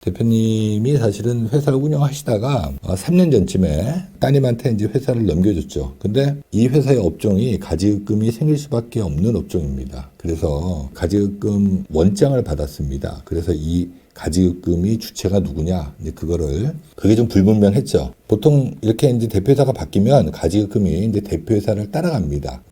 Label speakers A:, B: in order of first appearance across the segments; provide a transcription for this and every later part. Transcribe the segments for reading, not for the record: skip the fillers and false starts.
A: 대표님이 사실은 회사를 운영하시다가 3년 전쯤에 따님한테 이제 회사를 넘겨줬죠. 근데 이 회사의 업종이 가지급금이 생길 수밖에 없는 업종입니다. 그래서 가지급금 원장을 받았습니다. 그래서 이 가지급금이 주체가 누구냐, 이제 그게 좀 불분명했죠. 보통 이렇게 이제 대표이사가 바뀌면 가지급금이 이제 대표이사를 따라갑니다.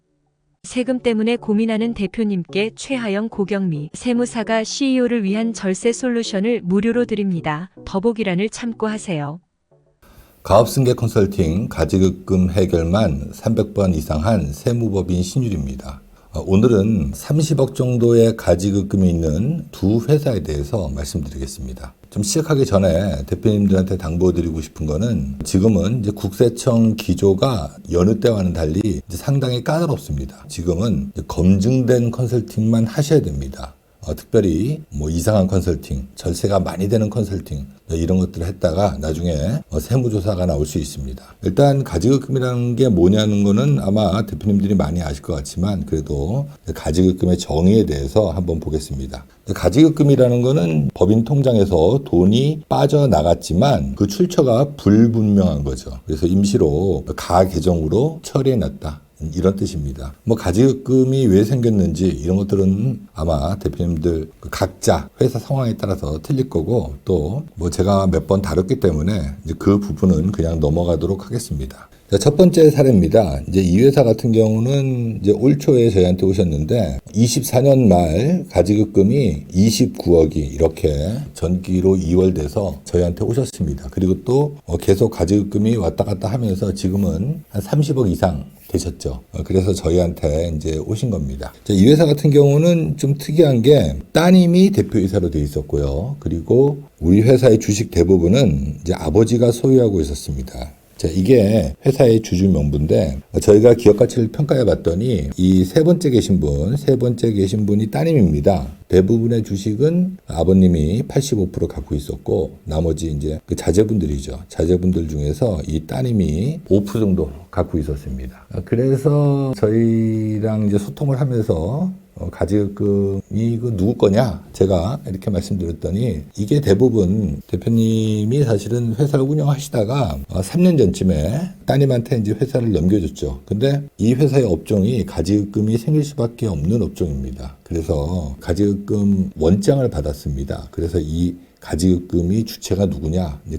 B: 세금 때문에 고민하는 대표님께 최하영 고경미 세무사가 CEO를 위한 절세 솔루션을 무료로 드립니다. 더보기란을 참고하세요.
A: 가업승계 컨설팅 가지급금 해결만 300번 이상 한 세무법인 신율입니다. 오늘은 30억 정도의 가지급금이 있는 두 회사에 대해서 말씀드리겠습니다. 좀 시작하기 전에 대표님들한테 당부드리고 싶은 거는 지금은 이제 국세청 기조가 여느 때와는 달리 이제 상당히 까다롭습니다. 지금은 이제 검증된 컨설팅만 하셔야 됩니다. 특별히 뭐 이상한 컨설팅, 절세가 많이 되는 컨설팅 이런 것들을 했다가 나중에 세무조사가 나올 수 있습니다. 일단 가지급금이라는 게 뭐냐는 거는 아마 대표님들이 많이 아실 것 같지만 그래도 가지급금의 정의에 대해서 한번 보겠습니다. 가지급금이라는 거는 법인 통장에서 돈이 빠져나갔지만 그 출처가 불분명한 거죠. 그래서 임시로 가계정으로 처리해놨다. 이런 뜻입니다. 뭐 가지급금이 왜 생겼는지 이런 것들은 아마 대표님들 각자 회사 상황에 따라서 틀릴 거고 또 뭐 제가 몇 번 다뤘기 때문에 이제 그 부분은 그냥 넘어가도록 하겠습니다. 자, 첫 번째 사례입니다. 이제 이 회사 같은 경우는 이제 올 초에 저희한테 오셨는데 24년 말 가지급금이 29억이 이렇게 전기로 이월돼서 저희한테 오셨습니다. 그리고 또 계속 가지급금이 왔다 갔다 하면서 지금은 한 30억 이상 되셨죠. 그래서 저희한테 이제 오신 겁니다. 자, 이 회사 같은 경우는 좀 특이한 게 따님이 대표이사로 돼 있었고요. 그리고 우리 회사의 주식 대부분은 이제 아버지가 소유하고 있었습니다. 자, 이게 회사의 주주 명부인데 저희가 기업 가치를 평가해 봤더니 이 세 번째 계신 분이 따님입니다. 대부분의 주식은 아버님이 85% 갖고 있었고 나머지 이제 그 자제분들이죠. 자제분들 중에서 이 따님이 5% 정도 갖고 있었습니다. 그래서 저희랑 이제 소통을 하면서 가지급금이 누구 거냐? 제가 이렇게 말씀드렸더니 이게 대부분 대표님이 사실은 회사를 운영하시다가 3년 전쯤에 따님한테 이제 회사를 넘겨줬죠. 근데 이 회사의 업종이 가지급금이 생길 수밖에 없는 업종입니다. 그래서 가지급금 원장을 받았습니다. 그래서 이 가지급금이 주체가 누구냐, 이제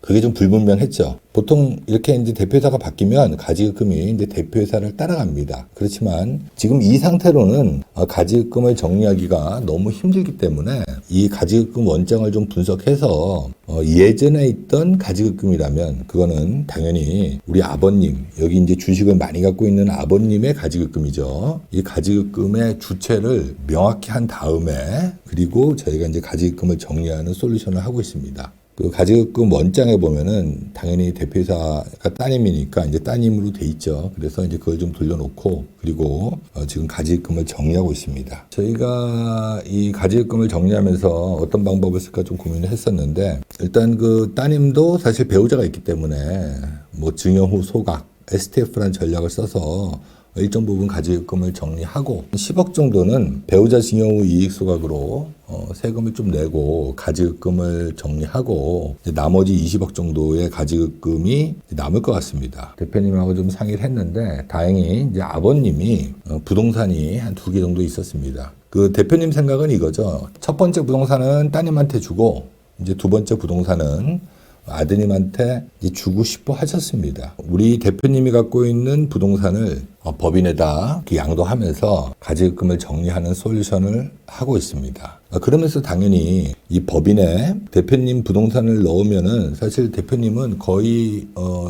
A: 그게 좀 불분명했죠. 보통 이렇게 이제 대표이사가 바뀌면 가지급금이 이제 대표이사를 따라갑니다. 그렇지만 지금 이 상태로는 가지급금을 정리하기가 너무 힘들기 때문에 이 가지급금 원장을 좀 분석해서 예전에 있던 가지급금이라면 그거는 당연히 우리 아버님, 여기 이제 주식을 많이 갖고 있는 아버님의 가지급금이죠. 이 가지급금의 주체를 명확히 한 다음에 그리고 저희가 이제 가지급금을 정리하는 솔루션을 하고 있습니다. 그 가지급금 원장에 보면은 당연히 대표이사가 따님이니까 이제 따님으로 돼 있죠. 그래서 이제 그걸 좀 돌려놓고 그리고 지금 가지급금을 정리하고 있습니다. 저희가 이 가지급금을 정리하면서 어떤 방법을 쓸까 좀 고민을 했었는데 일단 그 따님도 사실 배우자가 있기 때문에 뭐 증여 후 소각, STF라는 전략을 써서 일정 부분 가지급금을 정리하고 10억 정도는 배우자 증여 후 이익 소각으로 세금을 좀 내고 가지급금을 정리하고 나머지 20억 정도의 가지급금이 남을 것 같습니다. 대표님하고 좀 상의를 했는데 다행히 이제 아버님이 부동산이 한 2개 정도 있었습니다. 그 대표님 생각은 이거죠. 첫 번째 부동산은 따님한테 주고 이제 두 번째 부동산은 아드님한테 주고 싶어 하셨습니다. 우리 대표님이 갖고 있는 부동산을 법인에다 양도하면서 가지급금을 정리하는 솔루션을 하고 있습니다. 그러면서 당연히 이 법인에 대표님 부동산을 넣으면은 사실 대표님은 거의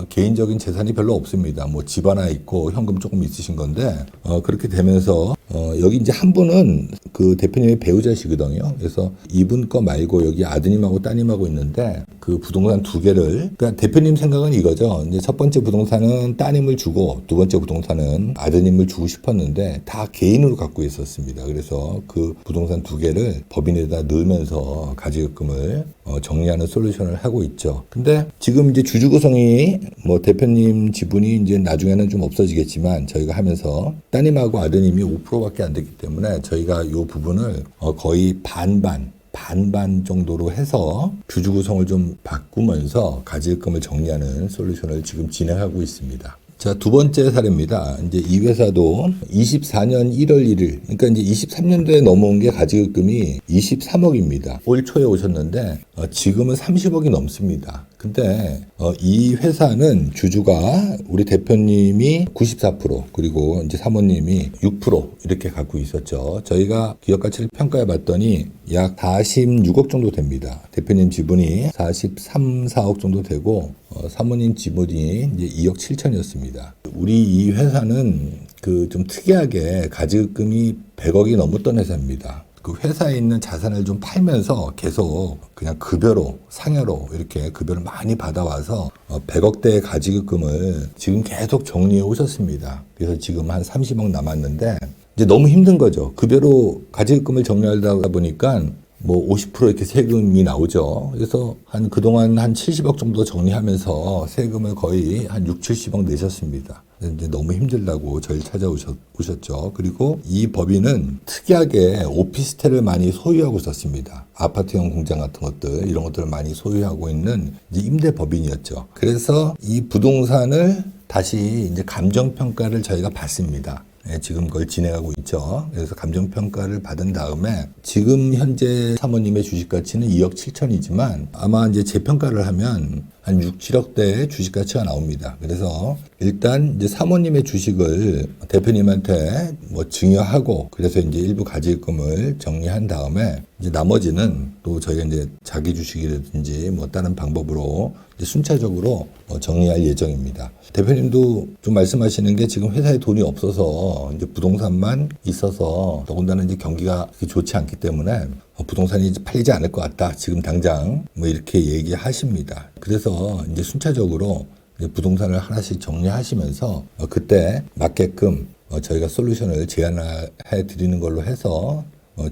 A: 개인적인 재산이 별로 없습니다. 뭐 집 하나 있고 현금 조금 있으신 건데 그렇게 되면서 여기 이제 한 분은 그 대표님의 배우자시거든요. 그래서 이분 거 말고 여기 아드님하고 따님하고 있는데 그 부동산 2개를 그러니까 대표님 생각은 이거죠. 이제 첫 번째 부동산은 따님을 주고 두 번째 부동산은 아드님을 주고 싶었는데 다 개인으로 갖고 있었습니다. 그래서 그 부동산 2개를 법인에다 넣으면서 가지급금을 정리하는 솔루션을 하고 있죠. 근데 지금 이제 주주 구성이 뭐 대표님 지분이 이제 나중에는 좀 없어지겠지만 저희가 하면서 따님하고 아드님이 5%밖에 안 되기 때문에 저희가 이 부분을 거의 반반 반반 정도로 해서 주주 구성을 좀 바꾸면서 가지급금을 정리하는 솔루션을 지금 진행하고 있습니다. 자, 두 번째 사례입니다. 이제 이 회사도 24년 1월 1일, 그러니까 이제 23년도에 넘어온 게 가지급금이 23억입니다. 올 초에 오셨는데, 지금은 30억이 넘습니다. 근데, 이 회사는 주주가 우리 대표님이 94%, 그리고 이제 사모님이 6% 이렇게 갖고 있었죠. 저희가 기업 가치를 평가해 봤더니 약 46억 정도 됩니다. 대표님 지분이 43, 4억 정도 되고, 사모님 지분이 이제 2억 7천이었습니다. 우리 이 회사는 그 좀 특이하게 가지급금이 100억이 넘었던 회사입니다. 그 회사에 있는 자산을 좀 팔면서 계속 그냥 급여로, 상여로 이렇게 급여를 많이 받아와서 100억대의 가지급금을 지금 계속 정리해 오셨습니다. 그래서 지금 한 30억 남았는데 이제 너무 힘든 거죠. 급여로 가지급금을 정리하다 보니까 뭐 50% 이렇게 세금이 나오죠. 그래서 한 그동안 한 70억 정도 정리하면서 세금을 거의 한 6, 70억 내셨습니다. 이제 너무 힘들다고 저를 찾아오셨죠. 그리고 이 법인은 특이하게 오피스텔을 많이 소유하고 있었습니다. 아파트형 공장 같은 것들, 이런 것들을 많이 소유하고 있는 이제 임대 법인이었죠. 그래서 이 부동산을 다시 이제 감정평가를 저희가 받습니다. 지금 그걸 진행하고 있죠. 그래서 감정평가를 받은 다음에 지금 현재 사모님의 주식 가치는 2억 7천이지만 아마 이제 재평가를 하면 한 6, 7억대의 주식 가치가 나옵니다. 그래서 일단 이제 사모님의 주식을 대표님한테 뭐 증여하고 그래서 이제 일부 가지급금을 정리한 다음에 이제 나머지는 또 저희가 이제 자기 주식이라든지 뭐 다른 방법으로 이제 순차적으로 정리할 예정입니다. 대표님도 좀 말씀하시는 게 지금 회사에 돈이 없어서 이제 부동산만 있어서 더군다나 이제 경기가 그렇게 좋지 않기 때문에 부동산이 팔리지 않을 것 같다. 지금 당장 뭐 이렇게 얘기하십니다. 그래서 이제 순차적으로 이제 부동산을 하나씩 정리하시면서 그때 맞게끔 저희가 솔루션을 제안해 드리는 걸로 해서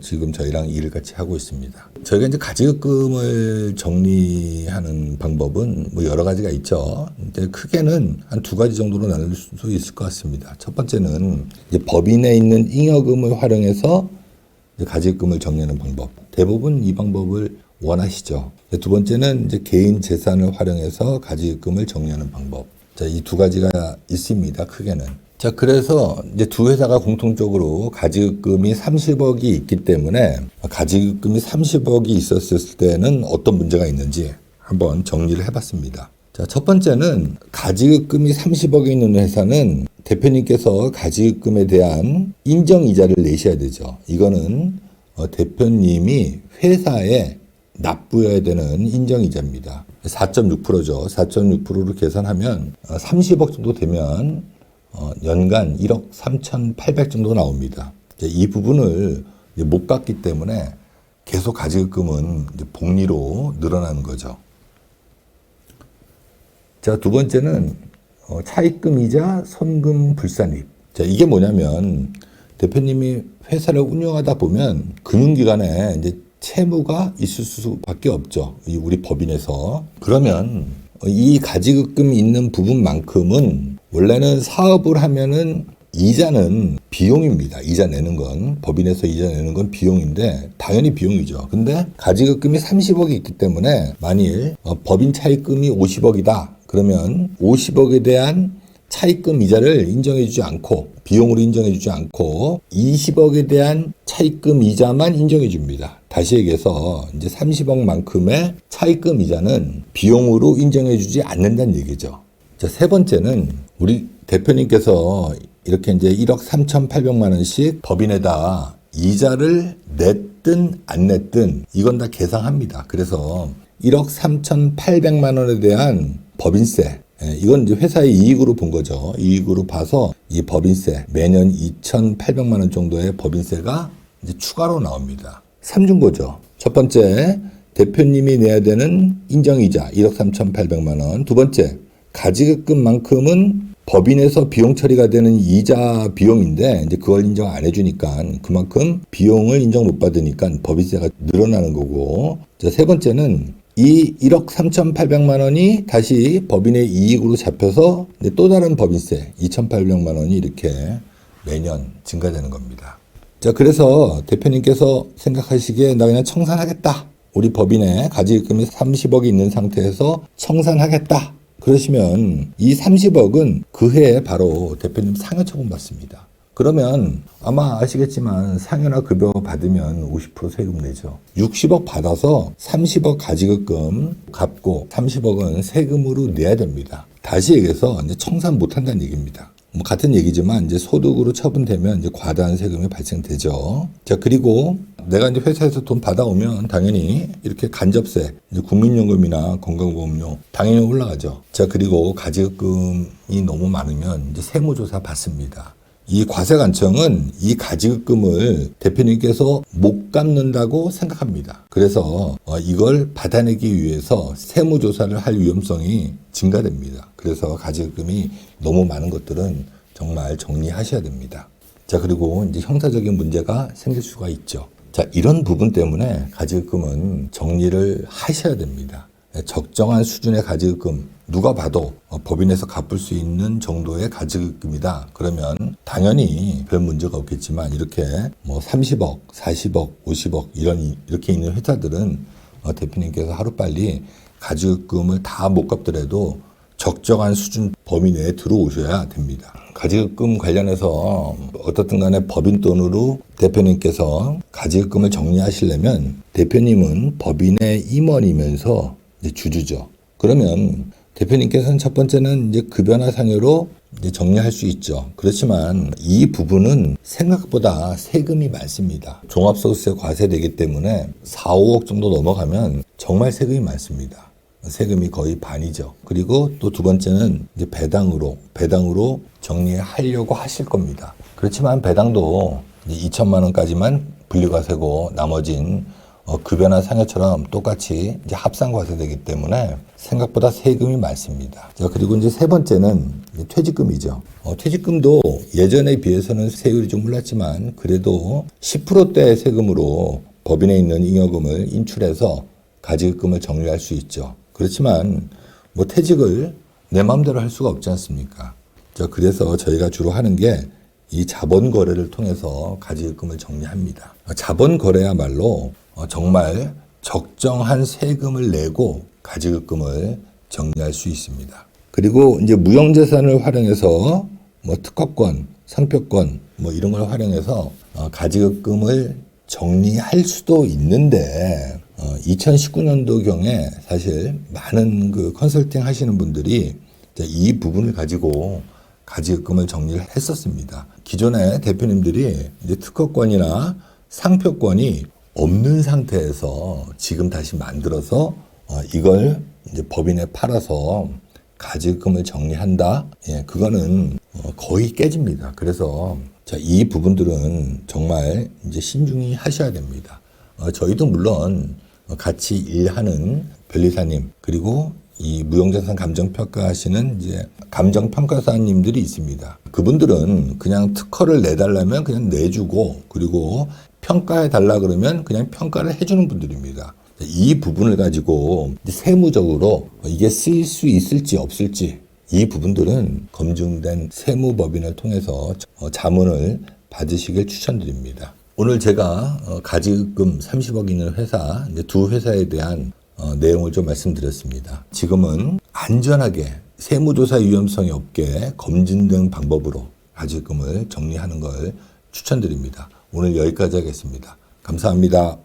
A: 지금 저희랑 일을 같이 하고 있습니다. 저희가 이제 가지급금을 정리하는 방법은 뭐 여러 가지가 있죠. 이제 크게는 한 두 가지 정도로 나눌 수 있을 것 같습니다. 첫 번째는 이제 법인에 있는 잉여금을 활용해서 이제 가지급금을 정리하는 방법. 대부분 이 방법을 원하시죠. 두 번째는 이제 개인 재산을 활용해서 가지급금을 정리하는 방법. 자, 이 두 가지가 있습니다. 크게는. 자, 그래서 이제 두 회사가 공통적으로 가지급금이 30억이 있기 때문에 가지급금이 30억이 있었을 때는 어떤 문제가 있는지 한번 정리를 해봤습니다. 자, 첫 번째는 가지급금이 30억이 있는 회사는 대표님께서 가지급금에 대한 인정이자를 내셔야 되죠. 이거는 대표님이 회사에 납부해야 되는 인정이자입니다. 4.6%죠. 4.6%로 계산하면 30억 정도 되면 연간 1억 3,800 정도 나옵니다. 이 부분을 못 갚기 때문에 계속 가지급금은 복리로 늘어나는 거죠. 자, 두 번째는 차입금이자 손금 불산입. 자, 이게 뭐냐면 대표님이 회사를 운영하다 보면 금융기관에 이제 채무가 있을 수밖에 없죠. 우리 법인에서. 그러면 이 가지급금이 있는 부분만큼은 원래는 사업을 하면은 이자는 비용입니다. 이자 내는 건, 법인에서 이자 내는 건 비용인데 당연히 비용이죠. 근데 가지급금이 30억이 있기 때문에 만일 법인 차입금이 50억이다. 그러면 50억에 대한 차입금 이자를 인정해주지 않고 비용으로 인정해주지 않고 20억에 대한 차입금 이자만 인정해줍니다. 다시 얘기해서 이제 30억만큼의 차입금 이자는 비용으로 인정해주지 않는다는 얘기죠. 자, 세 번째는 우리 대표님께서 이렇게 이제 1억 3,800만 원씩 법인에다 이자를 냈든 안 냈든 이건 다 계상합니다. 그래서 1억 3,800만 원에 대한 법인세, 이건 이제 회사의 이익으로 본 거죠. 이익으로 봐서 이 법인세, 매년 2,800만 원 정도의 법인세가 이제 추가로 나옵니다. 3중고죠. 첫 번째, 대표님이 내야 되는 인정이자 1억 3,800만 원. 두 번째, 가지급금만큼은 법인에서 비용 처리가 되는 이자 비용인데 이제 그걸 인정 안 해주니까 그만큼 비용을 인정 못 받으니까 법인세가 늘어나는 거고. 자, 세 번째는 이 1억 3,800만 원이 다시 법인의 이익으로 잡혀서 또 다른 법인세 2,800만 원이 이렇게 매년 증가되는 겁니다. 자, 그래서 대표님께서 생각하시기에 나 그냥 청산하겠다. 우리 법인에 가지급금이 30억이 있는 상태에서 청산하겠다. 그러시면 이 30억은 그 해에 바로 대표님 상해 처분 받습니다. 그러면 아마 아시겠지만 상해나 급여 받으면 50% 세금 내죠. 60억 받아서 30억 가지급금 갚고 30억은 세금으로 내야 됩니다. 다시 얘기해서 이제 청산 못 한다는 얘기입니다. 뭐 같은 얘기지만 이제 소득으로 처분되면 이제 과다한 세금이 발생되죠. 자, 그리고 내가 이제 회사에서 돈 받아오면 당연히 이렇게 간접세, 이제 국민연금이나 건강보험료 당연히 올라가죠. 자, 그리고 가지급금이 너무 많으면 이제 세무조사 받습니다. 이 과세관청은 이 가지급금을 대표님께서 못 갚는다고 생각합니다. 그래서 이걸 받아내기 위해서 세무조사를 할 위험성이 증가됩니다. 그래서 가지급금이 너무 많은 것들은 정말 정리하셔야 됩니다. 자, 그리고 이제 형사적인 문제가 생길 수가 있죠. 자, 이런 부분 때문에 가지급금은 정리를 하셔야 됩니다. 적정한 수준의 가지급금, 누가 봐도 법인에서 갚을 수 있는 정도의 가지급금이다. 그러면 당연히 별 문제가 없겠지만 이렇게 뭐 30억, 40억, 50억 이렇게 있는 회사들은 대표님께서 하루빨리 가지급금을 다 못 갚더라도 적정한 수준 범위 내에 들어오셔야 됩니다. 가지급금 관련해서 어떻든 간에 법인 돈으로 대표님께서 가지급금을 정리하시려면 대표님은 법인의 임원이면서 이제 주주죠. 그러면 대표님께서는 첫 번째는 이제 급여나 상여로 이제 정리할 수 있죠. 그렇지만 이 부분은 생각보다 세금이 많습니다. 종합소득세 과세되기 때문에 4, 5억 정도 넘어가면 정말 세금이 많습니다. 세금이 거의 반이죠. 그리고 또 두 번째는 이제 배당으로 정리하려고 하실 겁니다. 그렇지만 배당도 이제 2천만 원까지만 분리과세고 나머진 급여나 상여처럼 똑같이 이제 합산과세되기 때문에 생각보다 세금이 많습니다. 자, 그리고 이제 세 번째는 이제 퇴직금이죠. 퇴직금도 예전에 비해서는 세율이 좀 올랐지만 그래도 10%대 세금으로 법인에 있는 잉여금을 인출해서 가지급금을 정리할 수 있죠. 그렇지만 뭐 퇴직을 내 마음대로 할 수가 없지 않습니까? 자, 그래서 저희가 주로 하는 게 이 자본 거래를 통해서 가지급금을 정리합니다. 자본 거래야말로 정말 적정한 세금을 내고 가지급금을 정리할 수 있습니다. 그리고 이제 무형재산을 활용해서 뭐 특허권, 상표권 뭐 이런 걸 활용해서 가지급금을 정리할 수도 있는데 2019년도경에 사실 많은 그 컨설팅 하시는 분들이 이 부분을 가지고 가지급금을 정리를 했었습니다. 기존의 대표님들이 이제 특허권이나 상표권이 없는 상태에서 지금 다시 만들어서 이걸 이제 법인에 팔아서 가지급금을 정리한다. 예, 그거는 거의 깨집니다. 그래서 자, 이 부분들은 정말 이제 신중히 하셔야 됩니다. 저희도 물론 같이 일하는 변리사님 그리고 이 무형재산 감정평가하시는 이제 감정평가사님들이 있습니다. 그분들은 그냥 특허를 내달라면 그냥 내주고 그리고 평가해 달라 그러면 그냥 평가를 해주는 분들입니다. 이 부분을 가지고 세무적으로 이게 쓰일 수 있을지 없을지 이 부분들은 검증된 세무법인을 통해서 자문을 받으시길 추천드립니다. 오늘 제가 가지급금 30억 있는 회사 두 회사에 대한 내용을 좀 말씀드렸습니다. 지금은 안전하게 세무조사 위험성이 없게 검증된 방법으로 가지급금을 정리하는 걸 추천드립니다. 오늘 여기까지 하겠습니다. 감사합니다.